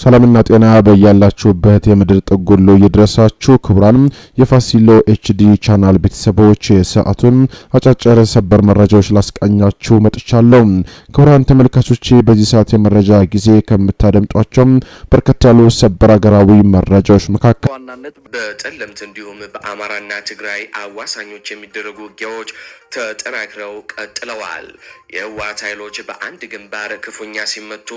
ሰላምና ጤና በያላችሁበት የምድር ጥጉሉ ይድረሳችሁ። ክቡራን የፋሲሎ ኤችዲ ቻናል ቤተሰቦች የሰዓቱን አጫጭር ሰበር መረጃዎች ላስቃኛችሁ መጥቻለሁ። ክቡራን ተመልካቾች በዚህ ሰዓት የመረጃ ጊዜ ከምታደምጧቸው በርከት ያሉ ሰበር ሀገራዊ መረጃዎች መካከል ዋናነት በጠለምት እንዲሁም በአማራና ትግራይ አዋሳኞች የሚደረጉ ውጊያዎች ተጠናክረው ቀጥለዋል። የህወሓት ኃይሎች በአንድ ግንባር ክፉኛ ሲመቱ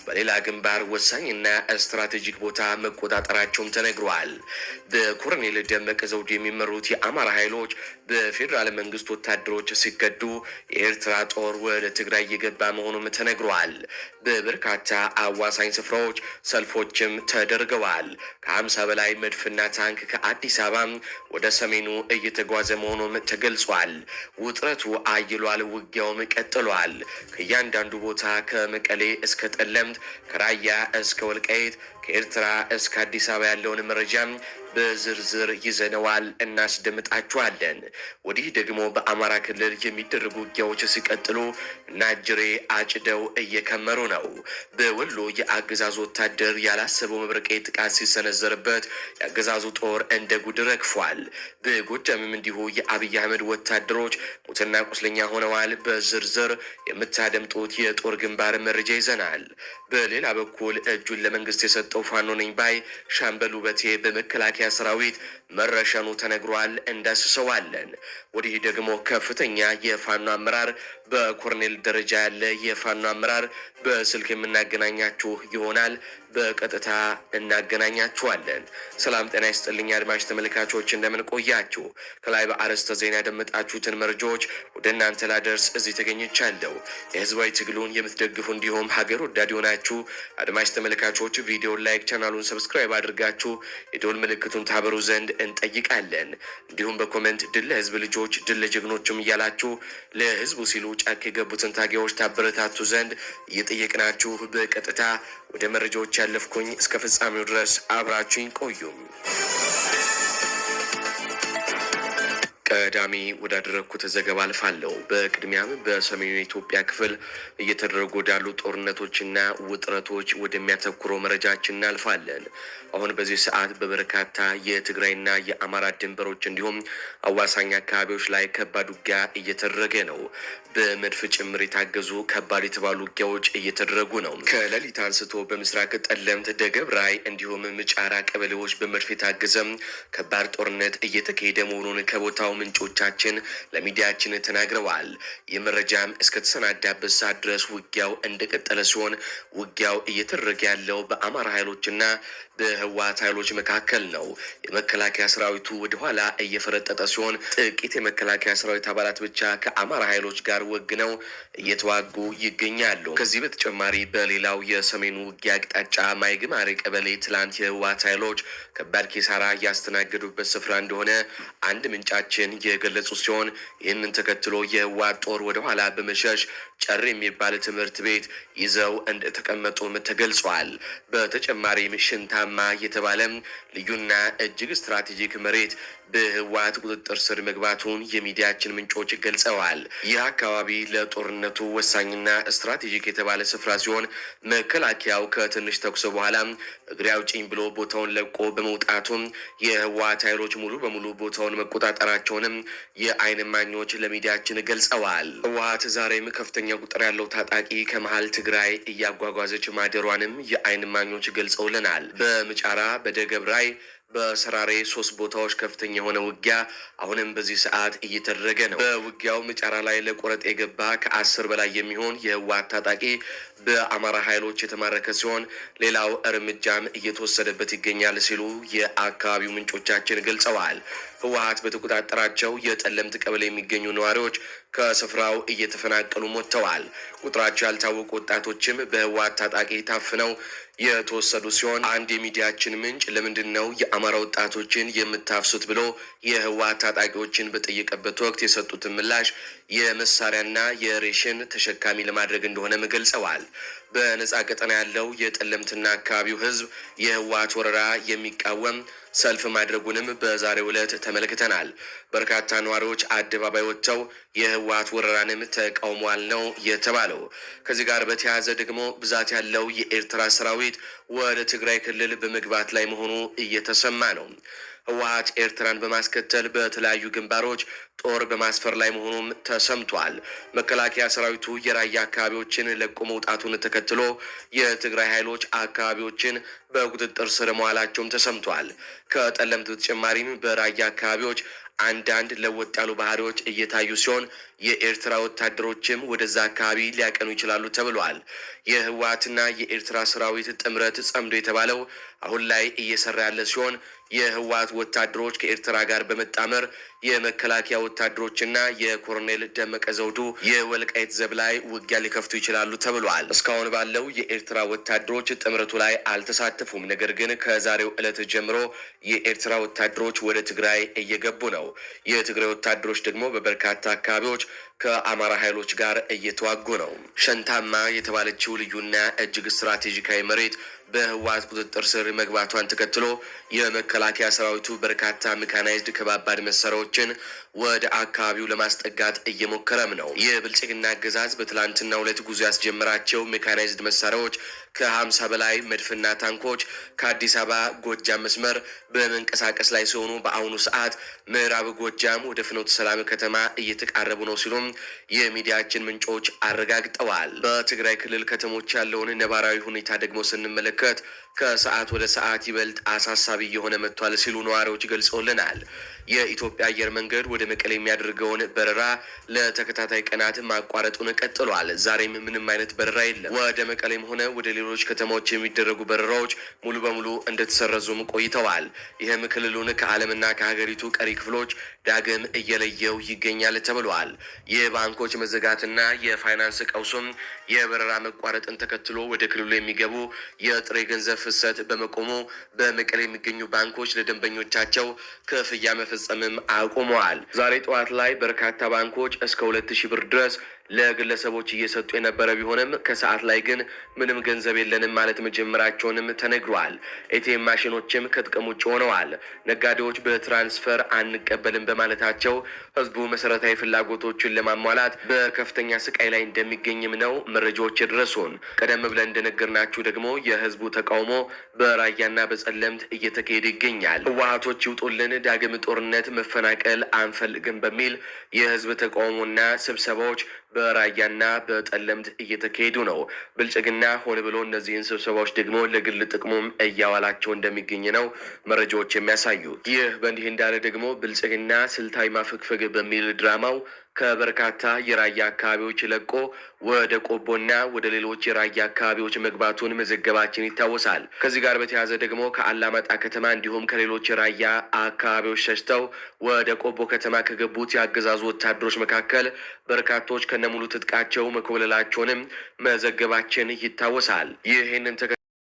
በሌላ ግንባር ወሳኝና ስትራቴጂክ ቦታ መቆጣጠራቸውም ተነግሯል። በኮሎኔል ደመቀ ዘውዱ የሚመሩት የአማራ ኃይሎች በፌዴራል መንግስት ወታደሮች ሲከዱ የኤርትራ ጦር ወደ ትግራይ እየገባ መሆኑም ተነግሯል። በበርካታ አዋሳኝ ስፍራዎች ሰልፎችም ተደርገዋል። ከ50 በላይ መድፍና ታንክ ከአዲስ አበባ ወደ ሰሜኑ እየተጓዘ መሆኑም ተገልጿል። ውጥረቱ አይሏል፣ ውጊያውም ቀጥሏል። ከእያንዳንዱ ቦታ ከመቀሌ እስከ ጠለምት፣ ከራያ እስከ ወልቃይት፣ ከኤርትራ እስከ አዲስ አበባ ያለውን መረጃ በዝርዝር ይዘነዋል፣ እናስደምጣችኋለን። ወዲህ ደግሞ በአማራ ክልል የሚደረጉ ውጊያዎች ሲቀጥሉ ናጅሬ አጭደው እየከመሩ ነው። በወሎ የአገዛዙ ወታደር ያላሰበው መብረቃዊ ጥቃት ሲሰነዘርበት የአገዛዙ ጦር እንደ ጉድ ረግፏል። በጎጃምም እንዲሁ የአብይ አህመድ ወታደሮች ሙትና ቁስለኛ ሆነዋል። በዝርዝር የምታደምጡት የጦር ግንባር መረጃ ይዘናል። በሌላ በኩል እጁን ለመንግስት የሰጠው ፋኖ ነኝ ባይ ሻምበል ውበቴ በመከላከያ ሰራዊት መረሸኑ ተነግሯል። እንዳስሰዋለን። ወዲህ ደግሞ ከፍተኛ የፋኖ አመራር በኮሎኔል ደረጃ ያለ የፋኖ አመራር በስልክ የምናገናኛችሁ ይሆናል። በቀጥታ እናገናኛችኋለን። ሰላም ጤና ይስጥልኝ አድማጭ ተመልካቾች፣ እንደምን ቆያችሁ? ከላይ በአርዕስተ ዜና ያደመጣችሁትን መረጃዎች ወደ እናንተ ላደርስ እዚህ ተገኝቻለሁ። የህዝባዊ ትግሉን የምትደግፉ እንዲሁም ሀገር ወዳድ የሆናችሁ አድማጭ ተመልካቾች ቪዲዮን ላይክ፣ ቻናሉን ሰብስክራይብ አድርጋችሁ የደወል ምልክቱን ታበሩ ዘንድ እንጠይቃለን። እንዲሁም በኮሜንት ድል ለህዝብ ልጆች ድል ለጀግኖችም እያላችሁ ለህዝቡ ሲሉ ጫካ የገቡትን ታጋዮች ታበረታቱ ዘንድ እየጠየቅናችሁ በቀጥታ ወደ መረጃዎች ያለፍኩኝ፣ እስከ ፍጻሜው ድረስ አብራችሁኝ ቆዩም። ቀዳሚ ወዳደረኩት ዘገባ አልፋለሁ። በቅድሚያም በሰሜኑ የኢትዮጵያ ክፍል እየተደረጉ ወዳሉ ጦርነቶችና ውጥረቶች ወደሚያተኩረው መረጃችን እናልፋለን። አሁን በዚህ ሰዓት በበርካታ የትግራይና የአማራ ድንበሮች እንዲሁም አዋሳኝ አካባቢዎች ላይ ከባድ ውጊያ እየተደረገ ነው። በመድፍ ጭምር የታገዙ ከባድ የተባሉ ውጊያዎች እየተደረጉ ነው። ከሌሊት አንስቶ በምስራቅ ጠለምት፣ ደገብራይ እንዲሁም ምጫራ ቀበሌዎች በመድፍ የታገዘም ከባድ ጦርነት እየተካሄደ መሆኑን ከቦታው ምንጮቻችን ለሚዲያችን ተናግረዋል። የመረጃም እስከተሰናዳበት ሰዓት ድረስ ውጊያው እንደቀጠለ ሲሆን ውጊያው እየተደረገ ያለው በአማራ ኃይሎችና በህወሓት ኃይሎች መካከል ነው። የመከላከያ ሰራዊቱ ወደኋላ እየፈረጠጠ ሲሆን ጥቂት የመከላከያ ሰራዊት አባላት ብቻ ከአማራ ኃይሎች ጋር ወግነው እየተዋጉ ይገኛሉ። ከዚህ በተጨማሪ በሌላው የሰሜኑ ውጊያ አቅጣጫ ማይግማሪ ቀበሌ ትላንት የህወሓት ኃይሎች ከባድ ኪሳራ ያስተናገዱበት ስፍራ እንደሆነ አንድ ምንጫችን የገለጹ ሲሆን ይህንን ተከትሎ የህወሓት ጦር ወደኋላ በመሸሽ ጨር የሚባል ትምህርት ቤት ይዘው እንደተቀመጡም ተገልጿል። በተጨማሪም ሽንታማ የተባለ ልዩና እጅግ ስትራቴጂክ መሬት በህወሓት ቁጥጥር ስር መግባቱን የሚዲያችን ምንጮች ገልጸዋል። ይህ አካባቢ ለጦርነቱ ወሳኝና ስትራቴጂክ የተባለ ስፍራ ሲሆን መከላከያው ከትንሽ ተኩስ በኋላ እግሬ አውጪኝ ብሎ ቦታውን ለቆ በመውጣቱ የህወሓት ኃይሎች ሙሉ በሙሉ ቦታውን መቆጣጠራቸውንም የዓይን እማኞች ለሚዲያችን ገልጸዋል። ህወሓት ዛሬም ከፍተኛ ቁጥር ያለው ታጣቂ ከመሃል ትግራይ እያጓጓዘች ማደሯንም የዓይን እማኞች ገልጸውልናል። በምጫራ፣ በደገብራይ፣ በሰራሬ 3 ቦታዎች ከፍተኛ የሆነ ውጊያ አሁንም በዚህ ሰዓት እየተደረገ ነው። በውጊያው ምጫራ ላይ ለቆረጥ የገባ ከ10 በላይ የሚሆን የህወሓት ታጣቂ በአማራ ኃይሎች የተማረከ ሲሆን ሌላው እርምጃም እየተወሰደበት ይገኛል ሲሉ የአካባቢው ምንጮቻችን ገልጸዋል። ህወሓት በተቆጣጠራቸው የጠለምት ቀበሌ የሚገኙ ነዋሪዎች ከስፍራው እየተፈናቀሉ ሞተዋል። ቁጥራቸው ያልታወቁ ወጣቶችም በህወሓት ታጣቂ ታፍነው የተወሰዱ ሲሆን አንድ የሚዲያችን ምንጭ ለምንድን ነው የአማራ ወጣቶችን የምታፍሱት ብሎ የህወሓት ታጣቂዎችን በጠየቀበት ወቅት የሰጡትን ምላሽ የመሳሪያና የሬሽን ተሸካሚ ለማድረግ እንደሆነም ገልጸዋል። በነጻ ቀጠና ያለው የጠለምትና አካባቢው ህዝብ የህወሓት ወረራ የሚቃወም ሰልፍ ማድረጉንም በዛሬው ዕለት ተመልክተናል። በርካታ ነዋሪዎች አደባባይ ወጥተው የህወሓት ወረራንም ተቃውሟል ነው የተባለው። ከዚህ ጋር በተያያዘ ደግሞ ብዛት ያለው የኤርትራ ሰራዊት ወደ ትግራይ ክልል በመግባት ላይ መሆኑ እየተሰማ ነው። ህወሓት ኤርትራን በማስከተል በተለያዩ ግንባሮች ጦር በማስፈር ላይ መሆኑም ተሰምቷል። መከላከያ ሰራዊቱ የራያ አካባቢዎችን ለቆ መውጣቱን ተከትሎ የትግራይ ኃይሎች አካባቢዎችን በቁጥጥር ስር መዋላቸውም ተሰምቷል። ከጠለምት በተጨማሪም በራያ አካባቢዎች አንዳንድ ለወጥ ያሉ ባህሪዎች እየታዩ ሲሆን የኤርትራ ወታደሮችም ወደዛ አካባቢ ሊያቀኑ ይችላሉ ተብሏል። የህወሓትና የኤርትራ ሰራዊት ጥምረት ጸምዶ የተባለው አሁን ላይ እየሰራ ያለ ሲሆን የህወሓት ወታደሮች ከኤርትራ ጋር በመጣመር የመከላከያ ወታደሮችና የኮሎኔል ደመቀ ዘውዱ የወልቃይት ዘብ ላይ ውጊያ ሊከፍቱ ይችላሉ ተብሏል። እስካሁን ባለው የኤርትራ ወታደሮች ጥምረቱ ላይ አልተሳተፉም። ነገር ግን ከዛሬው ዕለት ጀምሮ የኤርትራ ወታደሮች ወደ ትግራይ እየገቡ ነው። የትግራይ ወታደሮች ደግሞ በበርካታ አካባቢዎች ከአማራ ኃይሎች ጋር እየተዋጉ ነው። ሸንታማ የተባለችው ልዩና እጅግ ስትራቴጂካዊ መሬት በህወሓት ቁጥጥር ስር መግባቷን ተከትሎ የመከላከያ ሰራዊቱ በርካታ ሜካናይዝድ ከባባድ መሳሪያዎችን ወደ አካባቢው ለማስጠጋት እየሞከረም ነው። የብልጽግና አገዛዝ በትላንትናው ዕለት ጉዞ ያስጀመራቸው ሜካናይዝድ መሳሪያዎች ከ50 በላይ መድፍና ታንኮች ከአዲስ አበባ ጎጃም መስመር በመንቀሳቀስ ላይ ሲሆኑ በአሁኑ ሰዓት ምዕራብ ጎጃም ወደ ፍኖተ ሰላም ከተማ እየተቃረቡ ነው ሲሉም የሚዲያችን ምንጮች አረጋግጠዋል። በትግራይ ክልል ከተሞች ያለውን ነባራዊ ሁኔታ ደግሞ ስንመለከት ከሰዓት ወደ ሰዓት ይበልጥ አሳሳቢ እየሆነ መጥቷል ሲሉ ነዋሪዎች ገልጸውልናል። የኢትዮጵያ አየር መንገድ ወደ መቀሌ የሚያደርገውን በረራ ለተከታታይ ቀናት ማቋረጡን ቀጥሏል። ዛሬም ምንም አይነት በረራ የለም። ወደ መቀሌም ሆነ ወደ ሌሎች ከተሞች የሚደረጉ በረራዎች ሙሉ በሙሉ እንደተሰረዙም ቆይተዋል። ይህም ክልሉን ከዓለምና ከሀገሪቱ ቀሪ ክፍሎች ዳግም እየለየው ይገኛል ተብሏል። የባንኮች መዘጋትና የፋይናንስ ቀውሱም የበረራ መቋረጥን ተከትሎ ወደ ክልሉ የሚገቡ የጥሬ ገንዘብ ፍሰት በመቆሙ በመቀሌ የሚገኙ ባንኮች ለደንበኞቻቸው ክፍያ መፈጸምም አቁመዋል። ዛሬ ጠዋት ላይ በርካታ ባንኮች እስከ 2000 ብር ድረስ ለግለሰቦች እየሰጡ የነበረ ቢሆንም ከሰዓት ላይ ግን ምንም ገንዘብ የለንም ማለት መጀመራቸውንም ተነግሯል። ኤቲኤም ማሽኖችም ከጥቅም ውጭ ሆነዋል። ነጋዴዎች በትራንስፈር አንቀበልም በማለታቸው ህዝቡ መሰረታዊ ፍላጎቶችን ለማሟላት በከፍተኛ ስቃይ ላይ እንደሚገኝም ነው መረጃዎች የደረሱን። ቀደም ብለን እንደነገርናችሁ ደግሞ የህዝቡ ተቃውሞ በራያና በጸለምት እየተካሄደ ይገኛል። ህወሓቶች ይውጡልን፣ ዳግም ጦርነት፣ መፈናቀል አንፈልግም በሚል የህዝብ ተቃውሞና ስብሰባዎች በራያና በጠለምት እየተካሄዱ ነው። ብልጽግና ሆን ብሎ እነዚህን ስብሰባዎች ደግሞ ለግል ጥቅሙም እያዋላቸው እንደሚገኝ ነው መረጃዎች የሚያሳዩ። ይህ በእንዲህ እንዳለ ደግሞ ብልጽግና ስልታዊ ማፈግፈግ በሚል ድራማው ከበርካታ የራያ አካባቢዎች ለቆ ወደ ቆቦና ወደ ሌሎች የራያ አካባቢዎች መግባቱን መዘገባችን ይታወሳል። ከዚህ ጋር በተያያዘ ደግሞ ከአላማጣ ከተማ እንዲሁም ከሌሎች የራያ አካባቢዎች ሸሽተው ወደ ቆቦ ከተማ ከገቡት የአገዛዙ ወታደሮች መካከል በርካቶች ከነሙሉ ትጥቃቸው መኮብለላቸውንም መዘገባችን ይታወሳል። ይህንን